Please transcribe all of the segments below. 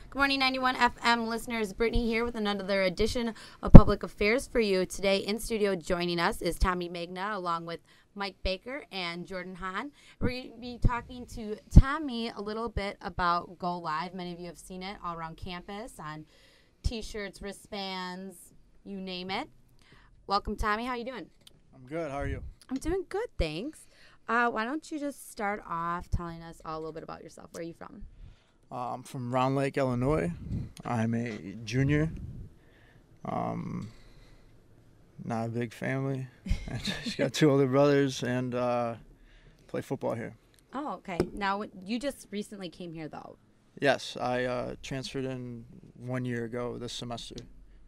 Good morning, 91 FM listeners. Brittany here with another edition of Public Affairs for you. Today in studio joining us is Tommy Magna along with Mike Baker and Jordan Hahn. We're going to be talking to Tommy a little bit about Go Live. Many of you have seen it all around campus on T-shirts, wristbands, you name it. Welcome, Tommy. How you doing? I'm good. How are you? I'm doing good, thanks. Why don't you just start off telling us all a little bit about yourself? Where are you from? I'm from Round Lake, Illinois. I'm a junior. Not a big family. I just got two older brothers and play football here. Oh, okay. Now, you just recently came here, though. Yes, I transferred in 1 year ago this semester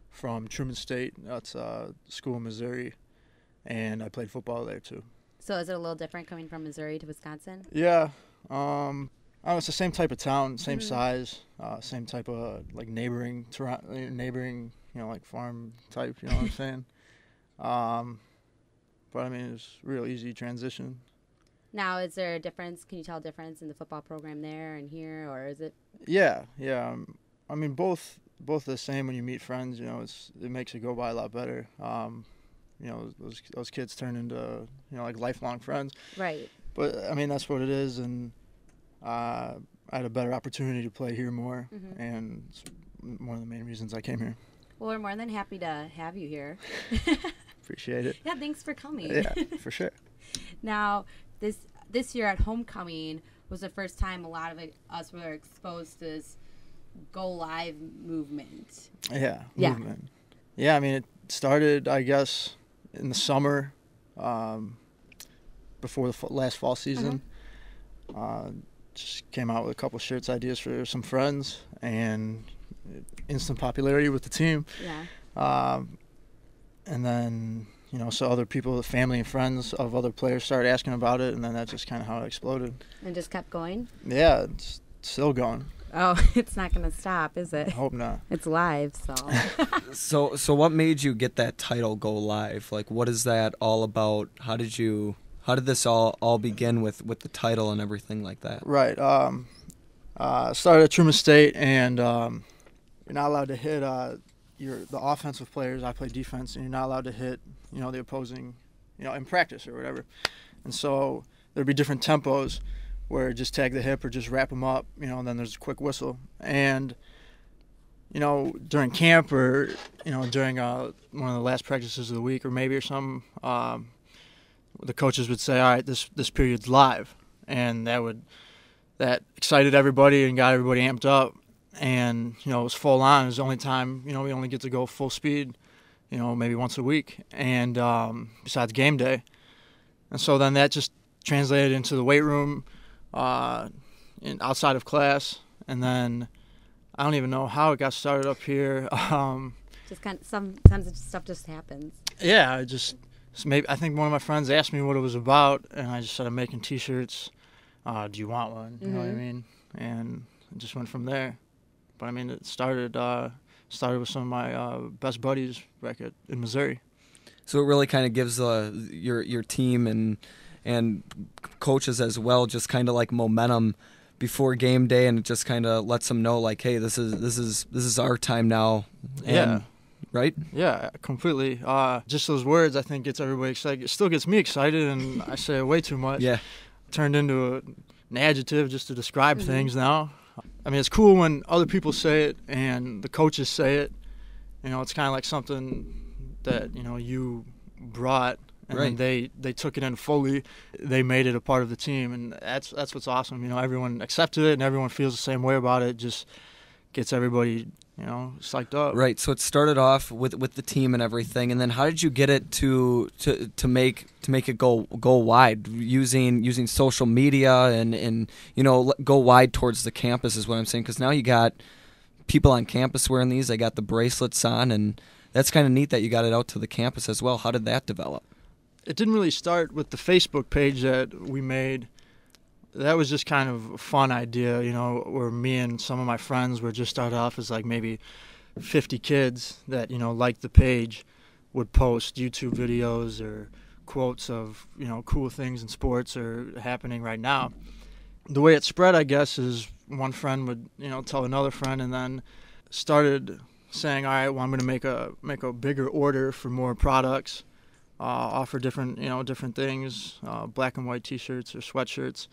from Truman State. That's a school in Missouri, and I played football there too. So is it a little different coming from Missouri to Wisconsin? Yeah. It's the same type of town, same size, same type of like neighboring, like farm type. You know what I'm saying? But I mean, it's a real easy transition. Now, is there a difference? Can you tell a difference in the football program there and here, or is it? Yeah. I mean, both the same. When you meet friends, it makes it go by a lot better. Those kids turn into like lifelong friends. Right. But I mean, that's what it is, and I had a better opportunity to play here more, and it's one of the main reasons I came here. Well, we're more than happy to have you here. Appreciate it. Yeah, thanks for coming. Yeah, for sure. Now, this year at homecoming was the first time a lot of us were exposed to this Go Live movement. Yeah, movement. Yeah, I mean, it started, I guess, in the summer, before the last fall season. Just came out with a couple shirts ideas for some friends, and instant popularity with the team. Yeah. And then, so other people, family and friends of other players started asking about it, and then that's just kind of how it exploded. And just kept going? Yeah, it's still going. Oh, it's not going to stop, is it? I hope not. It's live, so. So what made you get that title, Go Live? Like, what is that all about? How did this all begin with the title and everything like that? Right. Started at Truman State, and you're not allowed to hit the offensive players. I play defense, and you're not allowed to hit the opposing, in practice or whatever. And so there'd be different tempos where just tag the hip or just wrap them up, and then there's a quick whistle. And during camp or during one of the last practices of the week or something, the coaches would say, all right, this period's live, and that excited everybody and got everybody amped up, and it was full on. It was the only time we only get to go full speed, maybe once a week, and besides game day. And so then that just translated into the weight room, outside of class, and then I don't even know how it got started up here. Just kind of, sometimes stuff just happens. Yeah, I think one of my friends asked me what it was about, and I just started making T-shirts. Do you want one? You know what I mean? And it just went from there. But I mean, it started with some of my best buddies back in Missouri. So it really kind of gives your team and coaches as well just kind of like momentum before game day, and it just kind of lets them know like, hey, this is our time now. And, yeah. Right? Yeah, completely. Just those words, I think, gets everybody excited. It still gets me excited, and I say it way too much. Yeah. Turned into an adjective just to describe things now. I mean, it's cool when other people say it and the coaches say it. It's kind of like something that, you brought, and right. then they took it in fully. They made it a part of the team, and that's what's awesome. Everyone accepted it, and everyone feels the same way about it. Just gets everybody psyched up. Right. So it started off with the team and everything, and then how did you get it to make it go wide using social media and go wide towards the campus is what I'm saying, because now you got people on campus wearing these. They got the bracelets on, and that's kind of neat that you got it out to the campus as well. How did that develop? It didn't really start with the Facebook page that we made. That was just kind of a fun idea, where me and some of my friends were just started off as like maybe 50 kids that, liked the page, would post YouTube videos or quotes of, cool things in sports are happening right now. the way it spread, I guess, is one friend would, tell another friend, and then started saying, all right, well, I'm going to make a bigger order for more products, offer different things, black and white T-shirts or sweatshirts,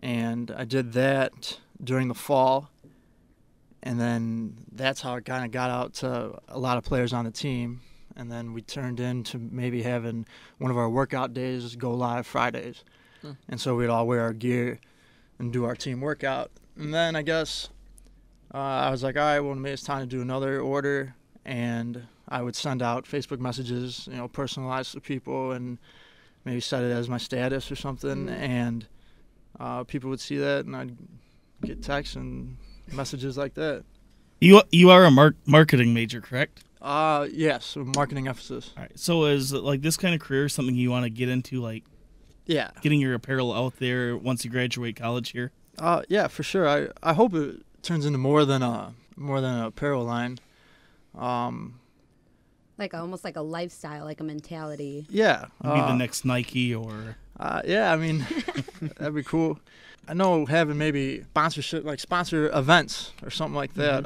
and I did that during the fall, and then that's how it kind of got out to a lot of players on the team, and then we turned into maybe having one of our workout days go live Fridays, and so we'd all wear our gear and do our team workout, and then I guess I was like, all right, well, maybe it's time to do another order, and I would send out Facebook messages, personalized to people, and maybe set it as my status or something, and people would see that, and I'd get texts and messages like that. You are a marketing major, correct? Yes, marketing emphasis. All right. So is like this kind of career something you want to get into, like Yeah. getting your apparel out there once you graduate college here? Yeah, for sure. I hope it turns into more than an apparel line. Like almost like a lifestyle, like a mentality. Yeah. Be the next Nike or... Yeah, I mean, that'd be cool. I know having maybe sponsorship, like sponsor events or something like that.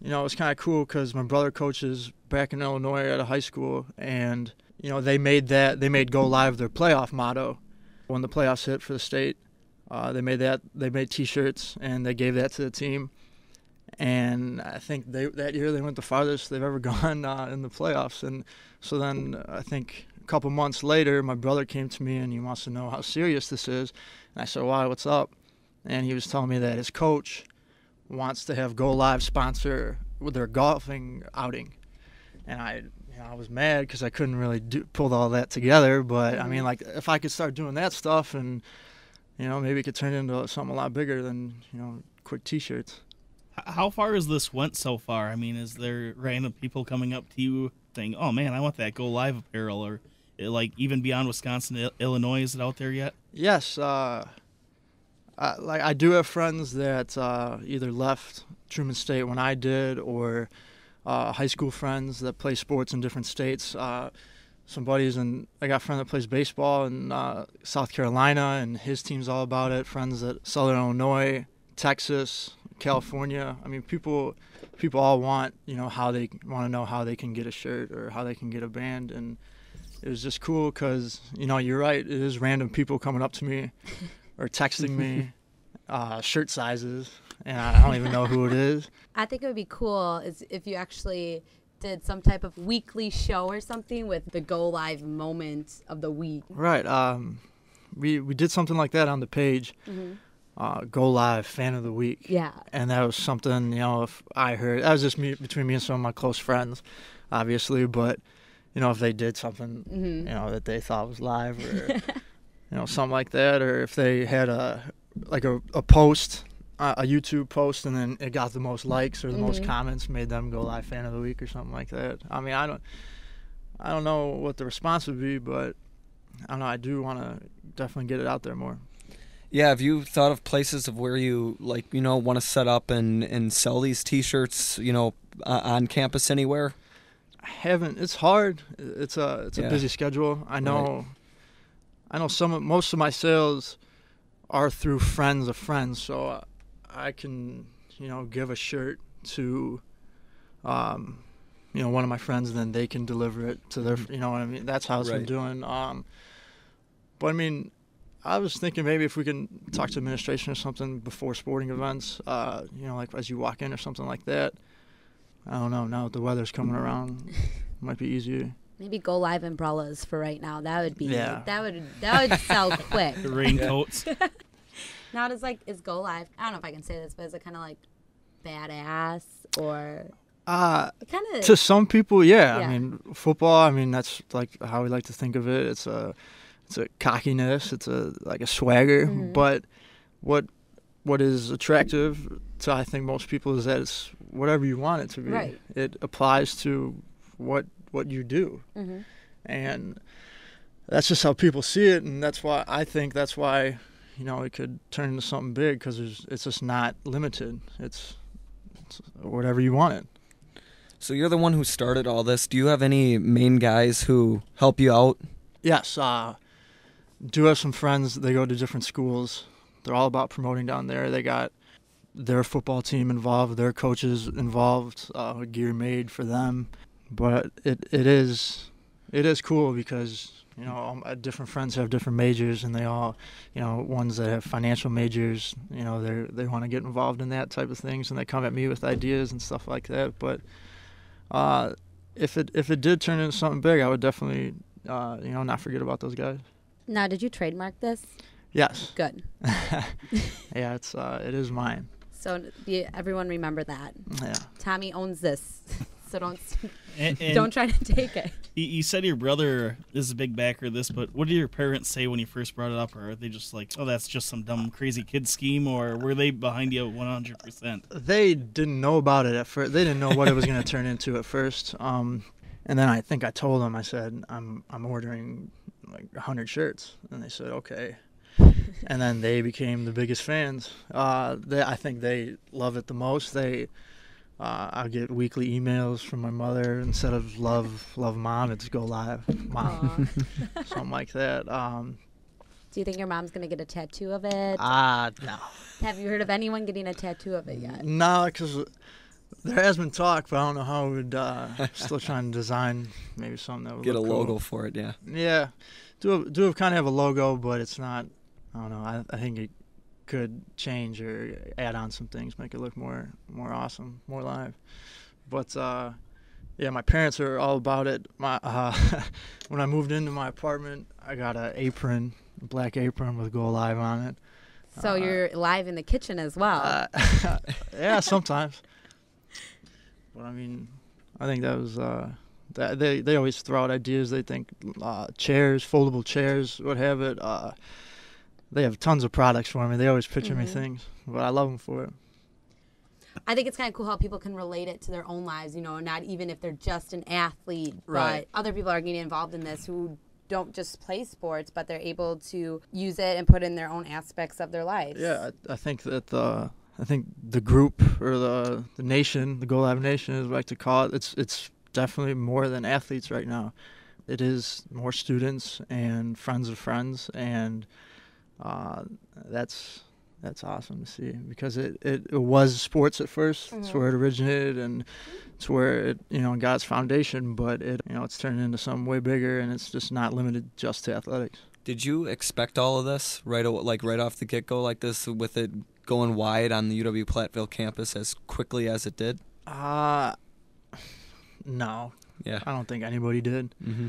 It's kind of cool because my brother coaches back in Illinois at a high school, and they made Go Live their playoff motto. When the playoffs hit for the state, they made T-shirts and they gave that to the team. And I think that year they went the farthest they've ever gone in the playoffs. And so then I think a couple months later, my brother came to me and he wants to know how serious this is. And I said, why, what's up? And he was telling me that his coach wants to have Go Live sponsor with their golfing outing. And I was mad because I couldn't really pull all that together. But, I mean, like, if I could start doing that stuff and, maybe it could turn into something a lot bigger than, quick T-shirts. How far has this went so far? I mean, is there random people coming up to you saying, oh, man, I want that Go Live apparel? Or, like, even beyond Wisconsin, Illinois, is it out there yet? Yes. I do have friends that either left Truman State when I did, or high school friends that play sports in different states. Some buddies, and I got a friend that plays baseball in South Carolina, and his team's all about it. Friends at Southern Illinois, Texas, California. I mean, people all want, how they want to know how they can get a shirt or how they can get a band, and it was just cool because, you're right, it is random people coming up to me or texting me shirt sizes, and I don't even know who it is. I think it would be cool is if you actually did some type of weekly show or something with the Go Live moment of the week. Right. We did something like that on the page. Go Live Fan of the Week. Yeah. And that was something, if I heard, that was just between me and some of my close friends, obviously, but, if they did something, that they thought was live or, something like that, or if they had a post, a YouTube post, and then it got the most likes or the most comments, made them Go Live Fan of the Week or something like that. I mean, I don't know what the response would be, but I don't know, I do want to definitely get it out there more. Yeah, have you thought of places of where you want to set up and sell these T-shirts, on campus anywhere? I haven't. It's hard. It's a busy schedule. I know. Right. I know most of my sales are through friends of friends, so I can give a shirt to one of my friends, and then they can deliver it to their what I mean. That's how it's been doing. But I mean, I was thinking maybe if we can talk to administration or something before sporting events, like as you walk in or something like that. I don't know. Now that the weather's coming around, it might be easier. Maybe Go Live umbrellas for right now. That would be. Yeah. That would sell quick. The raincoats. Now is Go Live? I don't know if I can say this, but is it kind of like badass or? Kind of. To some people, yeah. I mean, football. I mean, that's like how we like to think of it. It's a cockiness. It's like a swagger. But what is attractive to, I think, most people is that it's whatever you want it to be. Right. It applies to what you do, and that's just how people see it, and that's why it could turn into something big, because it's just not limited. It's whatever you want it. So you're the one who started all this. Do you have any main guys who help you out? Yes, do have some friends. They go to different schools they're all about promoting down there. They got their football team involved, their coaches involved, gear made for them. But it is cool because, you know, all my different friends have different majors, and they all, you know, ones that have financial majors, you know, they want to get involved in that type of things, and they come at me with ideas and stuff like that. But if it did turn into something big, I would definitely, you know, not forget about those guys. Now, did you trademark this? Yes. Good. Yeah, it is mine. So everyone remember that. Yeah. Tommy owns this, so don't And don't try to take it. You said your brother is a big backer of this, but what did your parents say when you first brought it up? Or are they just like, oh, that's just some dumb, crazy kid scheme? Or were they behind you 100%? They didn't know about it at first. They didn't know what it was going to turn into at first. And then I think I told them, I said, I'm ordering like 100 shirts. And they said, okay. And then they became the biggest fans. I think they love it the most. I get weekly emails from my mother. Instead of love mom, it's go live mom. Something like that. Do you think your mom's going to get a tattoo of it? No. Have you heard of anyone getting a tattoo of it yet? No, because there has been talk, but I don't know how we would. Still trying to design maybe something that would Get a look cool. logo for it, yeah. Yeah, do kind of have a logo, but it's not. I don't know. I think it could change or add on some things, make it look more awesome, more live. But yeah, my parents are all about it. When I moved into my apartment, I got an apron, a black apron with Go Live on it. So you're live in the kitchen as well. Yeah, sometimes. But I mean, I think that was they always throw out ideas. They think chairs, foldable chairs, what have it. They have tons of products for me. They always picture me things, but I love them for it. I think it's kind of cool how people can relate it to their own lives, you know, not even if they're just an athlete, Right. but other people are getting involved in this who don't just play sports, but they're able to use it and put in their own aspects of their lives. Yeah, I think that the group or the nation, the Go Live Nation, as we like to call it, it's definitely more than athletes right now. It is more students and friends of friends, and that's awesome to see, because it was sports at first. It's where it originated, and it's where it, you know, got its foundation, but it's turned into something way bigger, and it's just not limited just to athletics. Did you expect all of this right off the get-go like this, with it going wide on the UW-Platteville campus as quickly as it did? No. Yeah. I don't think anybody did. Mm-hmm.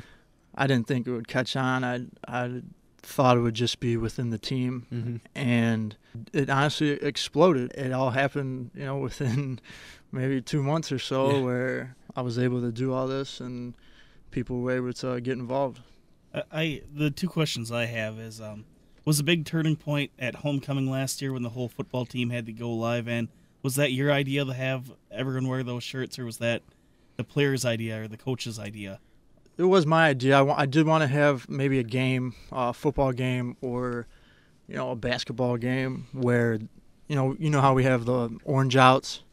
I didn't think it would catch on. I thought it would just be within the team, and it honestly exploded. It all happened, you know, within maybe 2 months or so, where I was able to do all this and people were able to get involved. The two questions I have is, was a big turning point at homecoming last year when the whole football team had to go live, and was that your idea to have everyone wear those shirts, or was that the player's idea or the coach's idea? It was my idea. I did want to have maybe a game, a football game, or, you know, a basketball game where, you know how we have the orange outs,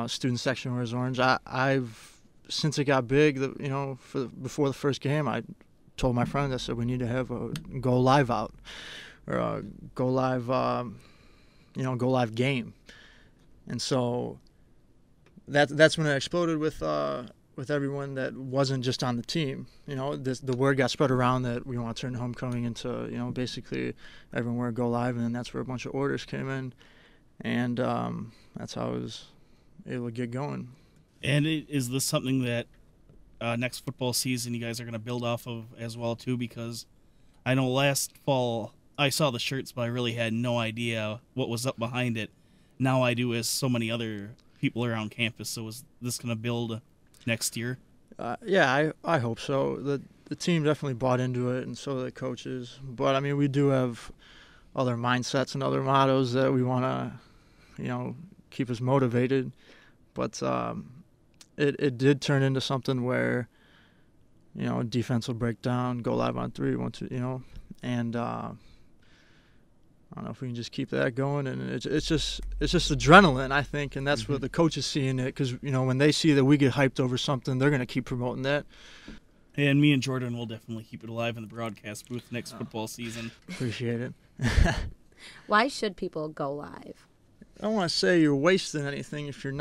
student section wears orange. I've since it got big, you know, before the first game, I told my friends, I said, we need to have a Go Live out, or a Go Live, Go Live game, and so that's when it exploded with everyone that wasn't just on the team. You know, the word got spread around that we want to turn homecoming into, you know, basically everyone wear Go Live, and then that's where a bunch of orders came in, and that's how I was able to get going. And is this something that next football season you guys are going to build off of as well too? Because I know last fall I saw the shirts, but I really had no idea what was up behind it. Now I do, as so many other people around campus. So is this going to build next year? Yeah, I hope so. The team definitely bought into it, and so do the coaches. But I mean, we do have other mindsets and other mottos that we want to, you know, keep us motivated. But it did turn into something where, you know, defense will break down, go live on 3, 1, 2, you know, and I don't know if we can just keep that going, and it's just adrenaline, I think, and that's what the coaches see in it, because, you know, when they see that we get hyped over something, they're going to keep promoting that. And me and Jordan will definitely keep it alive in the broadcast booth next football season. Appreciate it. Why should people go live? I don't want to say you're wasting anything if you're